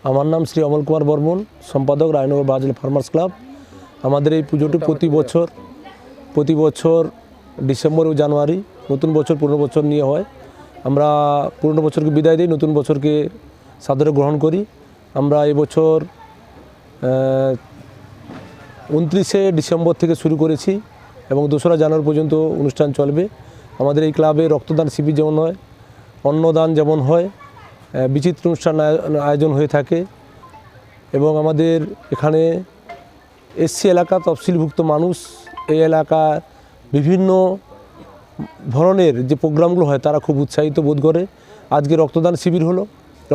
আমার নাম শ্রী অমল কুমার বর্মন, সম্পাদক রায়নগর বাহাজলা ফার্মার্স ক্লাব। আমাদের এই পুজোটি প্রতি বছর ডিসেম্বর ও জানুয়ারি নতুন বছর পুরনো বছর নিয়ে হয়। আমরা পুরনো বছরকে বিদায় দিই, নতুন বছরকে সাদরে গ্রহণ করি। আমরা এবছর 29শে ডিসেম্বর থেকে শুরু করেছি এবং 2রা জানুয়ারি পর্যন্ত অনুষ্ঠান চলবে। আমাদের এই ক্লাবে রক্তদান শিবির যেমন হয়, অন্নদান যেমন হয়, বিচিত্র অনুষ্ঠান আয়োজন হয়ে থাকে এবং আমাদের এখানে এসসি এলাকা তফসিলভুক্ত মানুষ এই এলাকার বিভিন্ন ধরনের যে প্রোগ্রামগুলো হয় তারা খুব উৎসাহিত বোধ করে। আজকে রক্তদান শিবির হলো,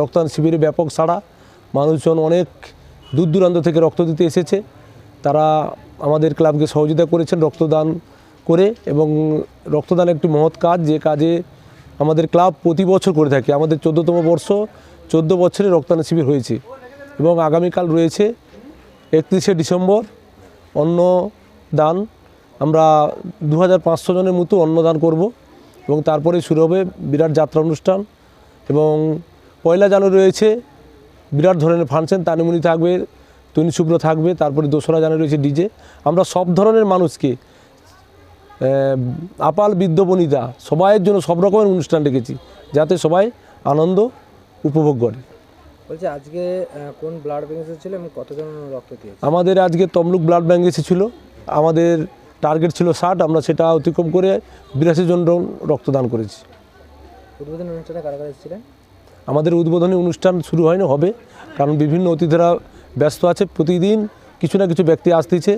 রক্তদান শিবিরে ব্যাপক সাড়া, মানুষজন অনেক দূর দূরান্ত থেকে রক্ত দিতে এসেছে। তারা আমাদের ক্লাবকে সহযোগিতা করেছেন রক্তদান করে এবং রক্তদান একটি মহৎ কাজ, যে কাজে আমাদের ক্লাব প্রতি বছর করে থাকে। আমাদের 14তম বর্ষ, 14 বছরে রক্তদান শিবির হয়েছে এবং আগামীকাল রয়েছে 31শে ডিসেম্বর অন্নদান। আমরা 2500 জনের মতো অন্নদান করব এবং তারপরে শুরু হবে বিরাট যাত্রা অনুষ্ঠান এবং 1 জানুয়ারি রয়েছে বিরাট ধরনের ফাংশন, তানিমুনি থাকবে, তনি শুভ্র থাকবে, তারপরে 2রা জানুয়ারি রয়েছে ডিজে। আমরা সব ধরনের মানুষকে, আপাল বৃদ্ধ বনিতা সবাইয়ের জন্য সব রকমের অনুষ্ঠান রেখেছি যাতে সবাই আনন্দ উপভোগ করে। বলছি আজকে কোন ব্লাড ব্যাংক এসেছিল এবং কতজন রক্ত দিয়েছে? আমাদের আজকে তমলুক ব্লাড ব্যাংক এসেছিল। আমাদের টার্গেট ছিল 60, আমরা সেটা অতিক্রম করে 82 জন রক্তদান করেছি। উদ্বোধনী অনুষ্ঠানে কারা কারা এসেছিলেন? আমাদের উদ্বোধনী অনুষ্ঠান শুরু হয়নি, হবে, কারণ বিভিন্ন অতিথিরা ব্যস্ত আছে। প্রতিদিন কিছু না কিছু ব্যক্তি আসতেছে।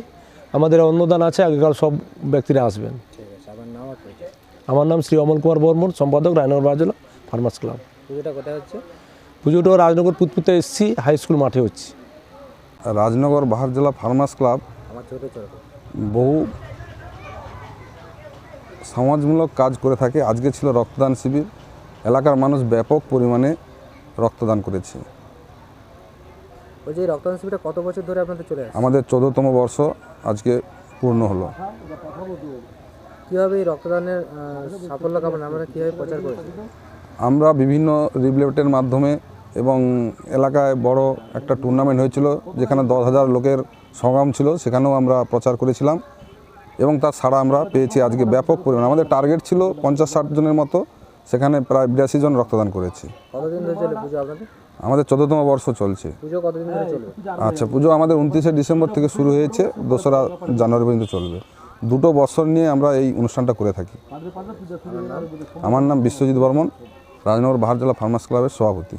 আমাদের অন্নদান আছে, আগেকাল সব ব্যক্তিরা আসবেন। আমার নাম শ্রী অমল কুমার বর্মন, সম্পাদক রায়নগর বাহাজলা ফার্মার্স ক্লাব। পুজোটা কোথায় হচ্ছে? পুজোটা রাজনগর পুতপুতে এসছি, হাই স্কুল মাঠে হচ্ছে। রাজনগর বাহাজলা ফার্মার্স ক্লাব বহু সমাজমূলক কাজ করে থাকে। আজকে ছিল রক্তদান শিবির, এলাকার মানুষ ব্যাপক পরিমাণে রক্তদান করেছে। বলছি এই রক্তদান শিবিরটা কত বছর ধরে আপনাদের চলে আসছে? আমাদের 14তম বর্ষ আজকে পূর্ণ হলো। কীভাবে এই রক্তদানের সাফল্য কামনা আমরা কীভাবে প্রচার করেছি? আমরা বিভিন্ন রিবলেটের মাধ্যমে এবং এলাকায় বড় একটা টুর্নামেন্ট হয়েছিল যেখানে 10,000 লোকের সমাগম ছিল, সেখানেও আমরা প্রচার করেছিলাম এবং তার সাড়া আমরা পেয়েছি আজকে ব্যাপক পরিমাণে। আমাদের টার্গেট ছিল 50-60 জনের মতো, সেখানে প্রায় 82 জন রক্তদান করেছি। কতদিন ধরে চলে পুজো আপনাদের? আমাদের 14তম বর্ষ চলছে। পুজো কতদিন ধরে চলবে? আচ্ছা, পুজো আমাদের 29শে ডিসেম্বর থেকে শুরু হয়েছে, 2রা জানুয়ারি পর্যন্ত চলবে। 2 বছর নিয়ে আমরা এই অনুষ্ঠানটা করে থাকি। আমার নাম বিশ্বজিৎ বর্মন, রাজনগর বাহাজলা ফার্মার্স ক্লাবের সভাপতি।